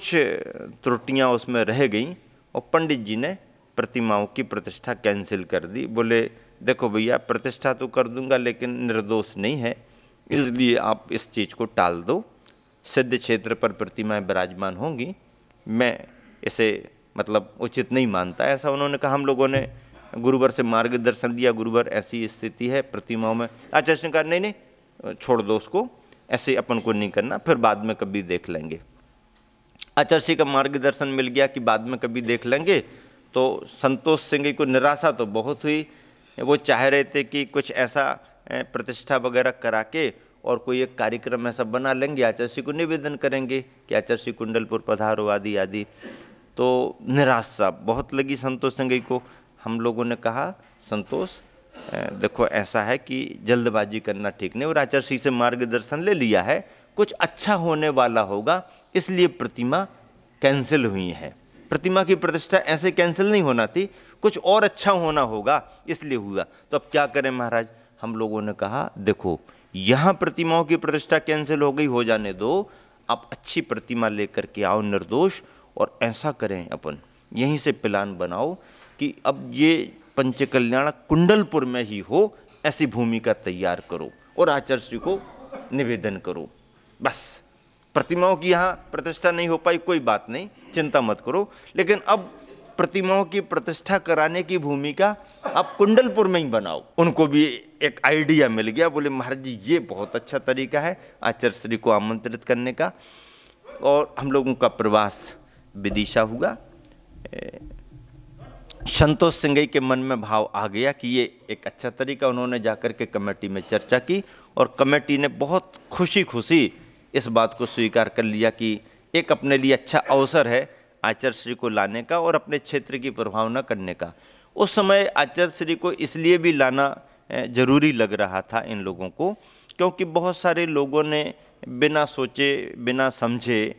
कुछ त्रुटियां उसमें रह गईं और पंडित जी ने प्रतिमाओं की प्रतिष्ठा कैंसिल कर दी। बोले देखो भैया, प्रतिष्ठा तो कर दूंगा लेकिन निर्दोष नहीं है, इसलिए आप इस चीज़ को टाल दो। सिद्ध क्षेत्र पर प्रतिमाएं विराजमान होंगी, मैं इसे मतलब उचित नहीं मानता, ऐसा उन्होंने कहा। हम लोगों ने गुरुवर से मार्गदर्शन लिया, गुरुवर ऐसी स्थिति है प्रतिमाओं में। आचार्य ने कहा नहीं नहीं, छोड़ दो उसको, ऐसे अपन को नहीं करना, फिर बाद में कभी देख लेंगे। आचार्य का मार्गदर्शन मिल गया कि बाद में कभी देख लेंगे। तो संतोष सिंह को निराशा तो बहुत हुई, वो चाह रहे थे कि कुछ ऐसा प्रतिष्ठा वगैरह करा के और कोई एक कार्यक्रम ऐसा बना लेंगे, आचार्य को निवेदन करेंगे कि आचार्य कुंडलपुर पधारो आदि आदि। तो निराशा बहुत लगी संतोष सिंह को। हम लोगों ने कहा संतोष देखो ऐसा है कि जल्दबाजी करना ठीक नहीं, और आचार्य से मार्गदर्शन ले लिया है, कुछ अच्छा होने वाला होगा इसलिए प्रतिमा कैंसिल हुई है। प्रतिमा की प्रतिष्ठा ऐसे कैंसिल नहीं होना थी, कुछ और अच्छा होना होगा इसलिए हुआ। तो अब क्या करें महाराज? हम लोगों ने कहा देखो यहाँ प्रतिमाओं की प्रतिष्ठा कैंसिल हो गई, हो जाने दो, आप अच्छी प्रतिमा लेकर के आओ निर्दोष, और ऐसा करें अपन यहीं से प्लान बनाओ कि अब ये पंचकल्याण कुंडलपुर में ही हो, ऐसी भूमिका तैयार करो और आचार्य को निवेदन करो। बस प्रतिमाओं की यहाँ प्रतिष्ठा नहीं हो पाई, कोई बात नहीं, चिंता मत करो, लेकिन अब प्रतिमाओं की प्रतिष्ठा कराने की भूमिका आप कुंडलपुर में ही बनाओ। उनको भी एक आइडिया मिल गया, बोले महाराज जी ये बहुत अच्छा तरीका है आचार्य श्री को आमंत्रित करने का। और हम लोगों का प्रवास विदिशा हुआ। संतोष सिंह के मन में भाव आ गया कि ये एक अच्छा तरीका। उन्होंने जाकर के कमेटी में चर्चा की और कमेटी ने बहुत खुशी खुशी इस बात को स्वीकार कर लिया कि एक अपने लिए अच्छा अवसर है आचार्य श्री को लाने का और अपने क्षेत्र की प्रभावना करने का। उस समय आचार्य श्री को इसलिए भी लाना जरूरी लग रहा था इन लोगों को, क्योंकि बहुत सारे लोगों ने बिना सोचे बिना समझे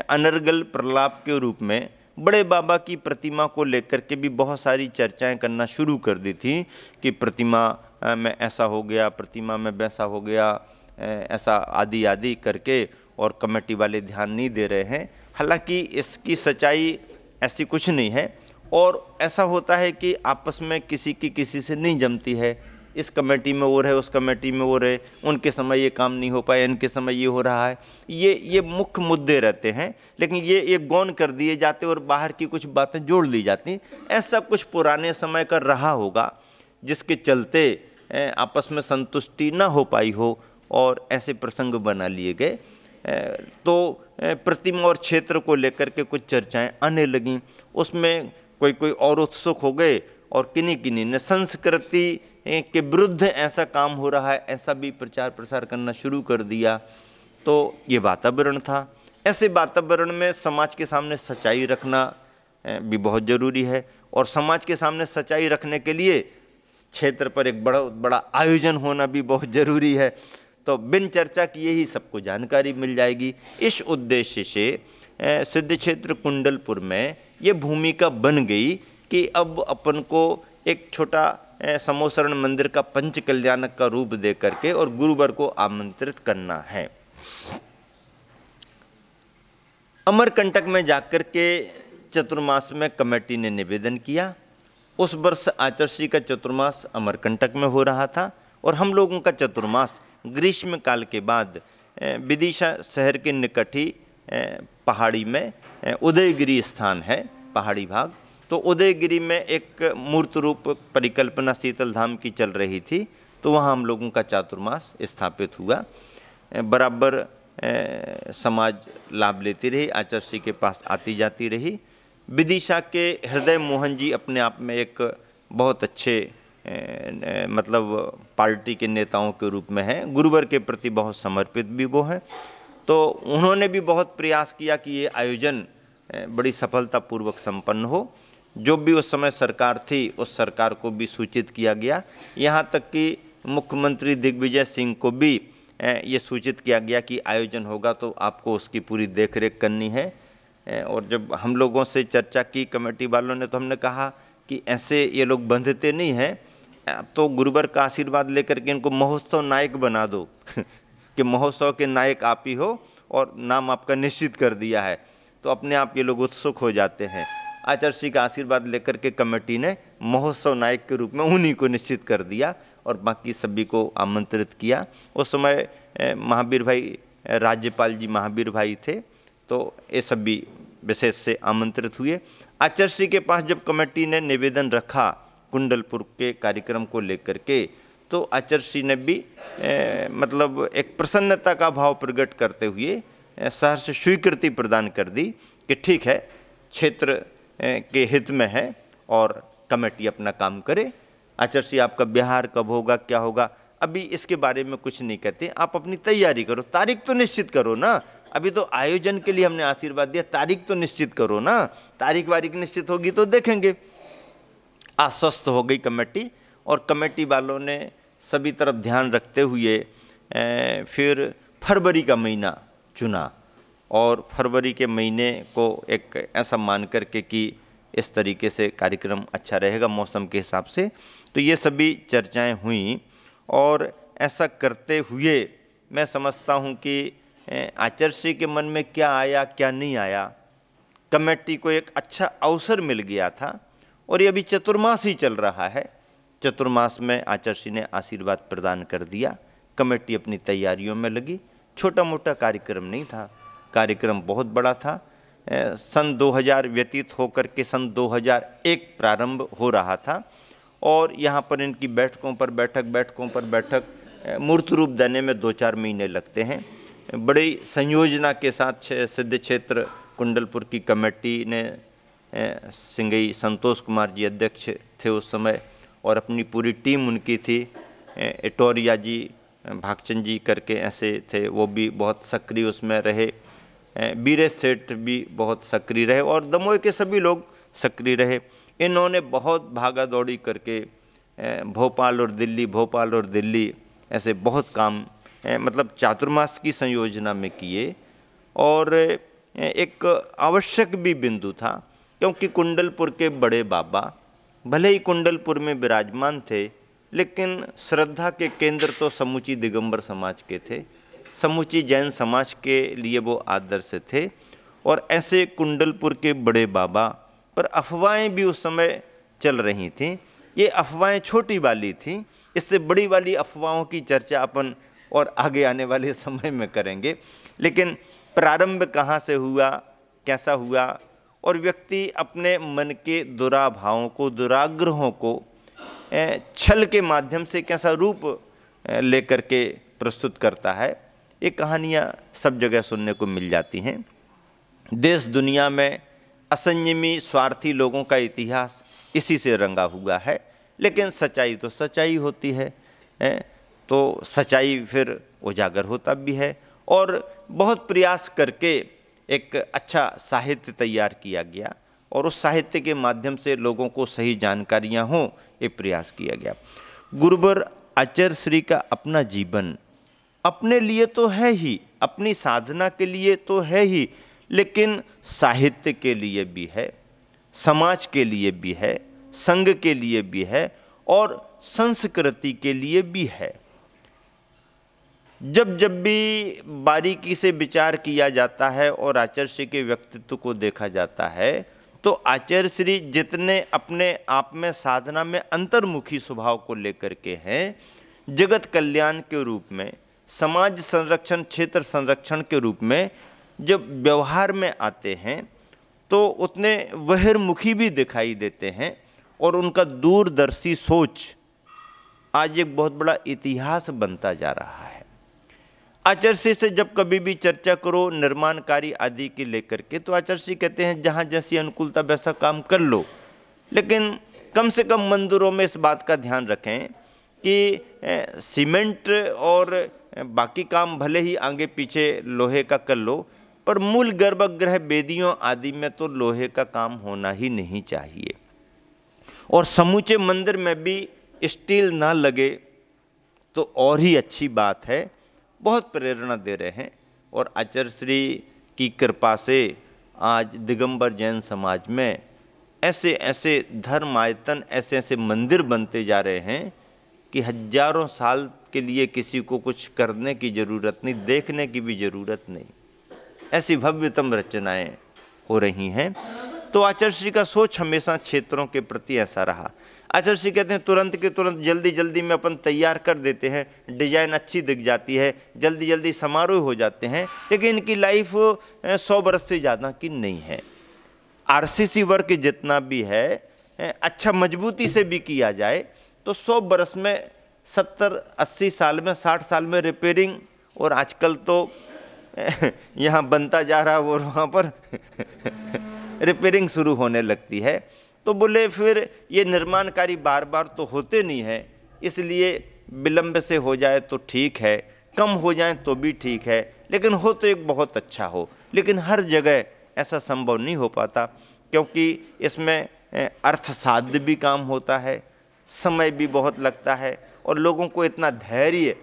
अनर्गल प्रलाप के रूप में बड़े बाबा की प्रतिमा को लेकर के भी बहुत सारी चर्चाएं करना शुरू कर दी थी कि प्रतिमा में ऐसा हो गया, प्रतिमा में वैसा हो गया, ऐसा आदि आदि करके, और कमेटी वाले ध्यान नहीं दे रहे हैं। हालांकि इसकी सच्चाई ऐसी कुछ नहीं है, और ऐसा होता है कि आपस में किसी की किसी से नहीं जमती है, इस कमेटी में वो रहे, उस कमेटी में वो रहे, उनके समय ये काम नहीं हो पाया, इनके समय ये हो रहा है, ये मुख्य मुद्दे रहते हैं, लेकिन ये गौन कर दिए जाते और बाहर की कुछ बातें जोड़ ली जाती। ऐसा कुछ पुराने समय का रहा होगा जिसके चलते आपस में संतुष्टि ना हो पाई हो और ऐसे प्रसंग बना लिए गए। तो प्रतिमा और क्षेत्र को लेकर के कुछ चर्चाएं आने लगीं, उसमें कोई और उत्सुक हो गए और किन्हीं किन्हीं ने संस्कृति के विरुद्ध ऐसा काम हो रहा है ऐसा भी प्रचार प्रसार करना शुरू कर दिया। तो ये वातावरण था। ऐसे वातावरण में समाज के सामने सच्चाई रखना भी बहुत ज़रूरी है, और समाज के सामने सच्चाई रखने के लिए क्षेत्र पर एक बड़ा आयोजन होना भी बहुत ज़रूरी है। तो बिन चर्चा किए ही सबको जानकारी मिल जाएगी। इस उद्देश्य से सिद्ध क्षेत्र कुंडलपुर में ये भूमिका बन गई कि अब अपन को एक छोटा समोसरण मंदिर का पंच कल्याणक का रूप दे करके और गुरुवर को आमंत्रित करना है। अमरकंटक में जाकर के चतुर्मास में कमेटी ने निवेदन किया। उस वर्ष आचार्य का चतुर्मास अमरकंटक में हो रहा था, और हम लोगों का चतुर्मास ग्रीष्म काल के बाद विदिशा शहर के निकट ही पहाड़ी में उदयगिरी स्थान है, पहाड़ी भाग। तो उदयगिरी में एक मूर्त रूप परिकल्पना शीतल धाम की चल रही थी, तो वहाँ हम लोगों का चातुर्मास स्थापित हुआ। बराबर समाज लाभ लेती रही, आचार्य के पास आती जाती रही। विदिशा के हृदय मोहन जी अपने आप में एक बहुत अच्छे मतलब पार्टी के नेताओं के रूप में हैं, गुरुवर के प्रति बहुत समर्पित भी वो हैं। तो उन्होंने भी बहुत प्रयास किया कि ये आयोजन बड़ी सफलतापूर्वक संपन्न हो। जो भी उस समय सरकार थी उस सरकार को भी सूचित किया गया, यहाँ तक कि मुख्यमंत्री दिग्विजय सिंह को भी ये सूचित किया गया कि आयोजन होगा तो आपको उसकी पूरी देखरेख करनी है। और जब हम लोगों से चर्चा की कमेटी वालों ने, तो हमने कहा कि ऐसे ये लोग बंधते नहीं हैं, तो गुरुवर का आशीर्वाद लेकर के इनको महोत्सव नायक बना दो कि महोत्सव के नायक आप ही हो और नाम आपका निश्चित कर दिया है। तो अपने आप ये लोग उत्सुक हो जाते हैं। आचार्य श्री का आशीर्वाद लेकर के कमेटी ने महोत्सव नायक के रूप में उन्हीं को निश्चित कर दिया और बाकी सभी को आमंत्रित किया। उस समय महावीर भाई, राज्यपाल जी महावीर भाई थे, तो ये सभी विशेष से आमंत्रित हुए। आचार्य श्री के पास जब कमेटी ने निवेदन रखा कुंडलपुर के कार्यक्रम को लेकर के, तो आचार्य श्री ने भी मतलब एक प्रसन्नता का भाव प्रकट करते हुए सहर्ष स्वीकृति प्रदान कर दी कि ठीक है, क्षेत्र के हित में है और कमेटी अपना काम करे। आचार्य श्री आपका बिहार कब होगा, क्या होगा, अभी इसके बारे में कुछ नहीं कहते, आप अपनी तैयारी करो, तारीख तो निश्चित करो ना। अभी तो आयोजन के लिए हमने आशीर्वाद दिया, तारीख तो निश्चित करो ना, तारीख वारीख निश्चित होगी तो देखेंगे। आश्वस्त हो गई कमेटी और कमेटी वालों ने सभी तरफ ध्यान रखते हुए फिर फरवरी का महीना चुना और फरवरी के महीने को एक ऐसा मान करके कि इस तरीके से कार्यक्रम अच्छा रहेगा मौसम के हिसाब से, तो ये सभी चर्चाएं हुई। और ऐसा करते हुए मैं समझता हूँ कि आचार्य श्री के मन में क्या आया क्या नहीं आया, कमेटी को एक अच्छा अवसर मिल गया था। और ये अभी चतुर्मास ही चल रहा है, चतुर्मास में आचार्य श्री ने आशीर्वाद प्रदान कर दिया, कमेटी अपनी तैयारियों में लगी। छोटा मोटा कार्यक्रम नहीं था, कार्यक्रम बहुत बड़ा था। सन 2000 व्यतीत होकर के सन 2001 प्रारंभ हो रहा था और यहाँ पर इनकी बैठकों पर बैठक मूर्त रूप देने में 2-4 महीने लगते हैं। बड़ी संयोजना के साथ सिद्ध क्षेत्र कुंडलपुर की कमेटी ने, सिंगई संतोष कुमार जी अध्यक्ष थे उस समय और अपनी पूरी टीम उनकी थी, इटोरिया जी, भागचंद जी करके ऐसे थे, वो भी बहुत सक्रिय उसमें रहे, बीरेश सेठ भी बहुत सक्रिय रहे और दमोह के सभी लोग सक्रिय रहे। इन्होंने बहुत भागा दौड़ी करके भोपाल और दिल्ली ऐसे बहुत काम मतलब चातुर्मास की संयोजना में किए। और एक आवश्यक भी बिंदु था क्योंकि कुंडलपुर के बड़े बाबा भले ही कुंडलपुर में विराजमान थे, लेकिन श्रद्धा के केंद्र तो समूची दिगंबर समाज के थे, समूची जैन समाज के लिए वो आदर्श थे। और ऐसे कुंडलपुर के बड़े बाबा पर अफवाहें भी उस समय चल रही थीं। ये अफवाहें छोटी वाली थीं, इससे बड़ी वाली अफवाहों की चर्चा अपन और आगे आने वाले समय में करेंगे। लेकिन प्रारंभ कहाँ से हुआ, कैसा हुआ और व्यक्ति अपने मन के दुराभावों को, दुराग्रहों को छल के माध्यम से कैसा रूप लेकर के प्रस्तुत करता है, ये कहानियाँ सब जगह सुनने को मिल जाती हैं। देश दुनिया में असंयमी स्वार्थी लोगों का इतिहास इसी से रंगा हुआ है, लेकिन सच्चाई तो सच्चाई होती है, तो सच्चाई फिर उजागर होता भी है। और बहुत प्रयास करके एक अच्छा साहित्य तैयार किया गया और उस साहित्य के माध्यम से लोगों को सही जानकारियां हों, ये प्रयास किया गया। गुरुवर आचार्य श्री का अपना जीवन अपने लिए तो है ही, अपनी साधना के लिए तो है ही, लेकिन साहित्य के लिए भी है, समाज के लिए भी है, संघ के लिए भी है और संस्कृति के लिए भी है। जब जब भी बारीकी से विचार किया जाता है और आचार्य श्री के व्यक्तित्व को देखा जाता है, तो आचार्य श्री जितने अपने आप में साधना में अंतर्मुखी स्वभाव को लेकर के हैं, जगत कल्याण के रूप में, समाज संरक्षण, क्षेत्र संरक्षण के रूप में जब व्यवहार में आते हैं तो उतने बहिर्मुखी भी दिखाई देते हैं और उनका दूरदर्शी सोच आज एक बहुत बड़ा इतिहास बनता जा रहा है। आचार्य श्री से जब कभी भी चर्चा करो निर्माण कार्य आदि के लेकर के, तो आचार्य श्री कहते हैं जहाँ जैसी अनुकूलता वैसा काम कर लो, लेकिन कम से कम मंदिरों में इस बात का ध्यान रखें कि सीमेंट और बाकी काम भले ही आगे पीछे लोहे का कर लो, पर मूल गर्भगृह वेदियों आदि में तो लोहे का काम होना ही नहीं चाहिए। और समूचे मंदिर में भी स्टील ना लगे तो और ही अच्छी बात है। बहुत प्रेरणा दे रहे हैं और आचार्य श्री की कृपा से आज दिगंबर जैन समाज में ऐसे ऐसे धर्मायतन, ऐसे ऐसे मंदिर बनते जा रहे हैं कि हजारों साल के लिए किसी को कुछ करने की ज़रूरत नहीं, देखने की भी ज़रूरत नहीं। ऐसी भव्यतम रचनाएं हो रही हैं। तो आचार्य श्री का सोच हमेशा क्षेत्रों के प्रति ऐसा रहा। आचार्य श्री कहते हैं तुरंत के तुरंत जल्दी जल्दी में अपन तैयार कर देते हैं, डिजाइन अच्छी दिख जाती है, जल्दी जल्दी समारोह हो जाते हैं, लेकिन इनकी लाइफ 100 बरस से ज़्यादा की नहीं है। आरसीसी वर्क जितना भी है अच्छा मजबूती से भी किया जाए तो 100 बरस में 70-80 साल में 60 साल में रिपेयरिंग, और आजकल तो यहाँ बनता जा रहा है और वहाँ पर रिपेयरिंग शुरू होने लगती है। तो बोले फिर ये निर्माण कार्य बार बार तो होते नहीं है, इसलिए विलंब से हो जाए तो ठीक है, कम हो जाए तो भी ठीक है, लेकिन हो तो एक बहुत अच्छा हो। लेकिन हर जगह ऐसा संभव नहीं हो पाता, क्योंकि इसमें अर्थसाध्य भी काम होता है, समय भी बहुत लगता है, और लोगों को इतना धैर्य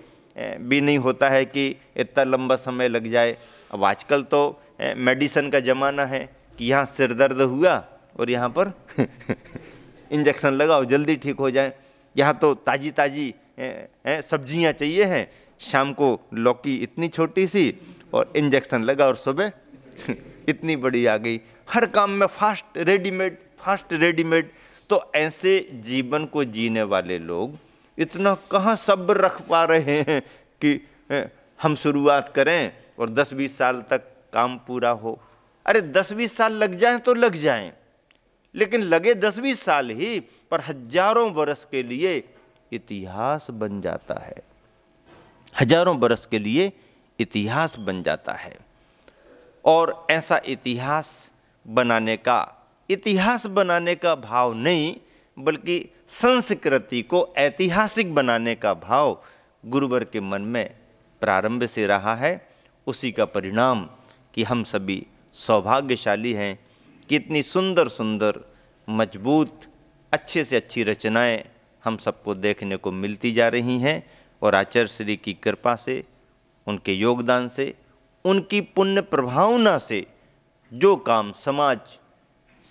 भी नहीं होता है कि इतना लंबा समय लग जाए। अब आजकल तो मेडिसिन का ज़माना है कि यहाँ सिर दर्द हुआ और यहाँ पर इंजेक्शन लगाओ जल्दी ठीक हो जाए। यहाँ तो ताज़ी ताज़ी सब्जियाँ चाहिए हैं, शाम को लौकी इतनी छोटी सी और इंजेक्शन लगा और सुबह इतनी बड़ी आ गई। हर काम में फास्ट रेडीमेड। तो ऐसे जीवन को जीने वाले लोग इतना कहाँ सब्र रख पा रहे हैं कि हम शुरुआत करें और 10-20 साल तक काम पूरा हो। अरे 10-20 साल लग जाएं तो लग जाएं, लेकिन लगे 10-20 साल ही, पर हजारों बरस के लिए इतिहास बन जाता है, हजारों बरस के लिए इतिहास बन जाता है। और ऐसा इतिहास बनाने का भाव नहीं, बल्कि संस्कृति को ऐतिहासिक बनाने का भाव गुरुवर के मन में प्रारंभ से रहा है। उसी का परिणाम कि हम सभी सौभाग्यशाली हैं कि इतनी सुंदर सुंदर मजबूत अच्छे से अच्छी रचनाएं हम सबको देखने को मिलती जा रही हैं। और आचार्य श्री की कृपा से, उनके योगदान से, उनकी पुण्य प्रभावना से जो काम समाज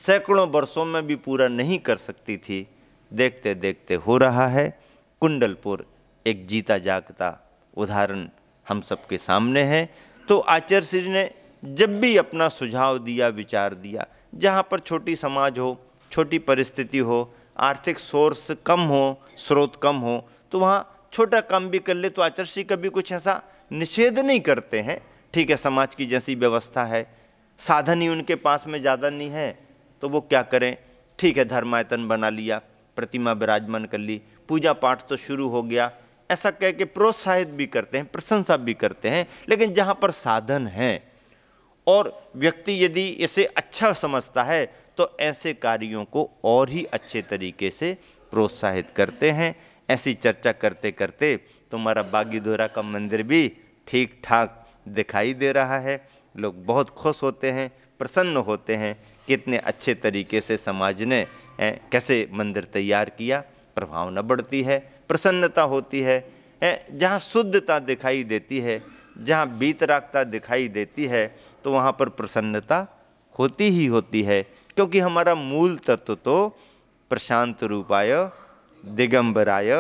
सैकड़ों वर्षों में भी पूरा नहीं कर सकती थी, देखते देखते हो रहा है। कुंडलपुर एक जीता जागता उदाहरण हम सबके सामने है। तो आचार्य श्री ने जब भी अपना सुझाव दिया, विचार दिया, जहाँ पर छोटी समाज हो, छोटी परिस्थिति हो, आर्थिक सोर्स कम हो, स्रोत कम हो, तो वहाँ छोटा काम भी कर ले तो आचार्य श्री कभी कुछ ऐसा निषेध नहीं करते हैं। ठीक है, समाज की जैसी व्यवस्था है, साधन ही उनके पास में ज़्यादा नहीं है, तो वो क्या करें, ठीक है धर्मायतन बना लिया, प्रतिमा विराजमान कर ली, पूजा पाठ तो शुरू हो गया, ऐसा कह के प्रोत्साहित भी करते हैं, प्रशंसा भी करते हैं। लेकिन जहाँ पर साधन है और व्यक्ति यदि इसे अच्छा समझता है तो ऐसे कार्यों को और ही अच्छे तरीके से प्रोत्साहित करते हैं। ऐसी चर्चा करते करते तुम्हारा बागीधोरा का मंदिर भी ठीक ठाक दिखाई दे रहा है। लोग बहुत खुश होते हैं, प्रसन्न होते हैं, कितने अच्छे तरीके से समाज ने कैसे मंदिर तैयार किया। प्रभावना बढ़ती है, प्रसन्नता होती है। जहाँ शुद्धता दिखाई देती है, जहाँ बीतरागता दिखाई देती है, तो वहाँ पर प्रसन्नता होती ही होती है, क्योंकि हमारा मूल तत्व तो प्रशांत रूपाय दिगंबराय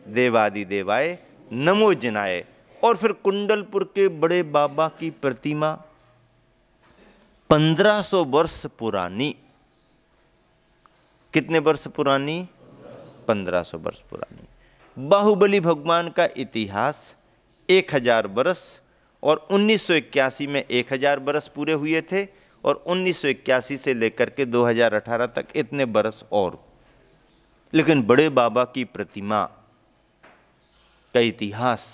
देवादिदेवाय नमो जिनाय। और फिर कुंडलपुर के बड़े बाबा की प्रतिमा 1500 वर्ष पुरानी। कितने वर्ष पुरानी? 1500 वर्ष पुरानी। बाहुबली भगवान का इतिहास 1000 वर्ष, और 1981 में 1000 वर्ष पूरे हुए थे, और 1981 से लेकर के 2018 तक इतने वर्ष और। लेकिन बड़े बाबा की प्रतिमा का इतिहास,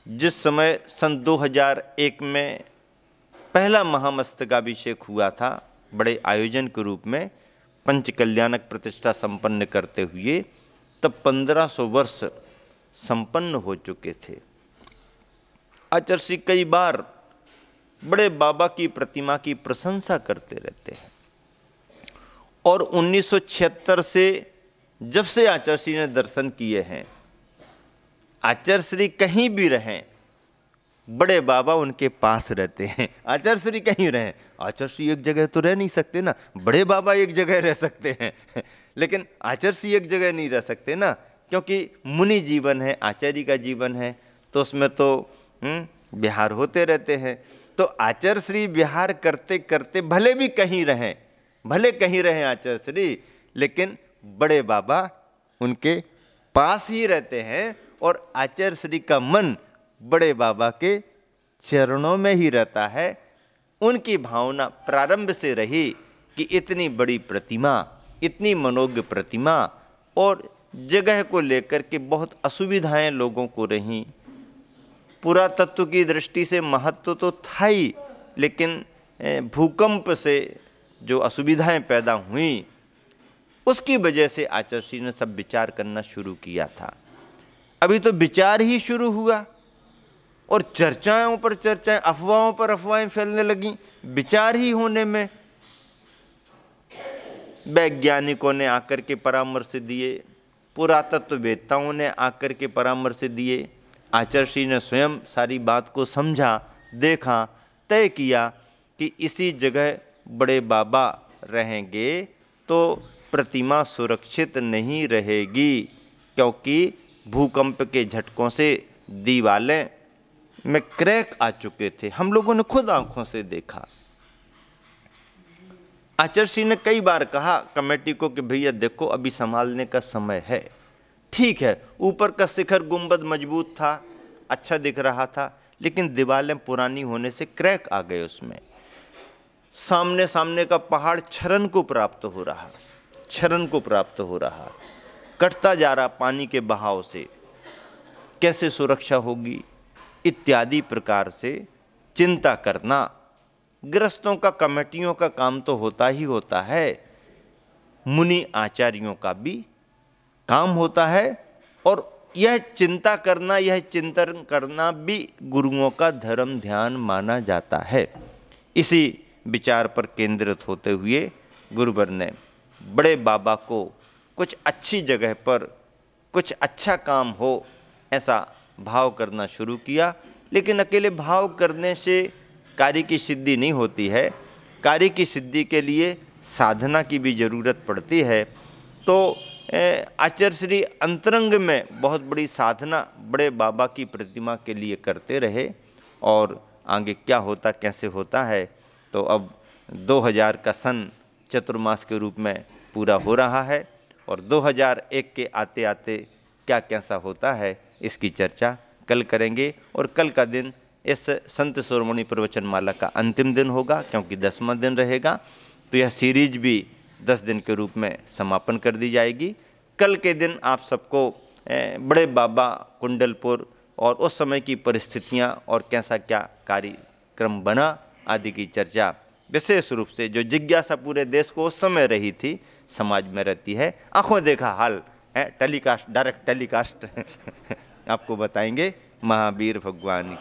जिस समय सन 2001 में पहला महामस्तकाभिषेक हुआ था, बड़े आयोजन के रूप में पंच कल्याणक प्रतिष्ठा संपन्न करते हुए, तब 1500 वर्ष संपन्न हो चुके थे। आचार्य श्री कई बार बड़े बाबा की प्रतिमा की प्रशंसा करते रहते हैं। और 1976 से जब से आचार्य श्री ने दर्शन किए हैं, आचार्य श्री कहीं भी रहें, बड़े बाबा उनके पास रहते हैं। आचार्य श्री कहीं रहें, आचार्य श्री एक जगह तो रह नहीं सकते ना, बड़े बाबा एक जगह रह सकते हैं लेकिन आचार्य श्री एक जगह नहीं रह सकते ना, क्योंकि मुनि जीवन है, आचार्य का जीवन है, तो उसमें तो विहार होते रहते हैं। तो आचार्य श्री विहार करते करते भले कहीं रहें आचार्य श्री, लेकिन बड़े बाबा उनके पास ही रहते हैं और आचार्य श्री का मन बड़े बाबा के चरणों में ही रहता है। उनकी भावना प्रारंभ से रही कि इतनी बड़ी प्रतिमा, इतनी मनोज्ञ प्रतिमा, और जगह को लेकर के बहुत असुविधाएं लोगों को रहीं। पुरातत्व की दृष्टि से महत्व तो था ही, लेकिन भूकंप से जो असुविधाएं पैदा हुई उसकी वजह से आचार्य श्री ने सब विचार करना शुरू किया था। अभी तो विचार ही शुरू हुआ और चर्चाओं पर चर्चाएं, अफवाहों पर अफवाहें फैलने लगी। विचार ही होने में वैज्ञानिकों ने आकर के परामर्श दिए, पुरातत्ववेत्ताओं ने आकर के परामर्श दिए। आचार्य श्री ने स्वयं सारी बात को समझा, देखा, तय किया कि इसी जगह बड़े बाबा रहेंगे तो प्रतिमा सुरक्षित नहीं रहेगी, क्योंकि भूकंप के झटकों से दीवारें में क्रैक आ चुके थे। हम लोगों ने खुद आंखों से देखा। आचार्य श्री ने कई बार कहा कमेटी को कि भैया देखो अभी संभालने का समय है। ठीक है, ऊपर का शिखर गुंबद मजबूत था, अच्छा दिख रहा था, लेकिन दीवारें पुरानी होने से क्रैक आ गए उसमें। सामने का पहाड़ क्षरण को प्राप्त हो रहा, कटता जा रहा पानी के बहाव से, कैसे सुरक्षा होगी इत्यादि प्रकार से चिंता करना। गृहस्थों का, कमेटियों का काम तो होता ही होता है, मुनि आचार्यों का भी काम होता है, और यह चिंता करना, यह चिंतन करना भी गुरुओं का धर्म ध्यान माना जाता है। इसी विचार पर केंद्रित होते हुए गुरुवर ने बड़े बाबा को कुछ अच्छी जगह पर कुछ अच्छा काम हो ऐसा भाव करना शुरू किया। लेकिन अकेले भाव करने से कार्य की सिद्धि नहीं होती है, कार्य की सिद्धि के लिए साधना की भी जरूरत पड़ती है। तो आचार्य श्री अंतरंग में बहुत बड़ी साधना बड़े बाबा की प्रतिमा के लिए करते रहे, और आगे क्या होता कैसे होता है तो अब 2000 का सन चतुर्मास के रूप में पूरा हो रहा है, और 2001 के आते आते क्या कैसा होता है इसकी चर्चा कल करेंगे। और कल का दिन इस संत शिरोमणि प्रवचन माला का अंतिम दिन होगा, क्योंकि 10वां दिन रहेगा, तो यह सीरीज भी 10 दिन के रूप में समापन कर दी जाएगी। कल के दिन आप सबको बड़े बाबा कुंडलपुर और उस समय की परिस्थितियां और कैसा क्या कार्यक्रम बना आदि की चर्चा, विशेष रूप से जो जिज्ञासा पूरे देश को उस समय रही थी, समाज में रहती है, आंखों देखा हाल है, टेलीकास्ट, डायरेक्ट टेलीकास्ट आपको बताएंगे महावीर भगवान।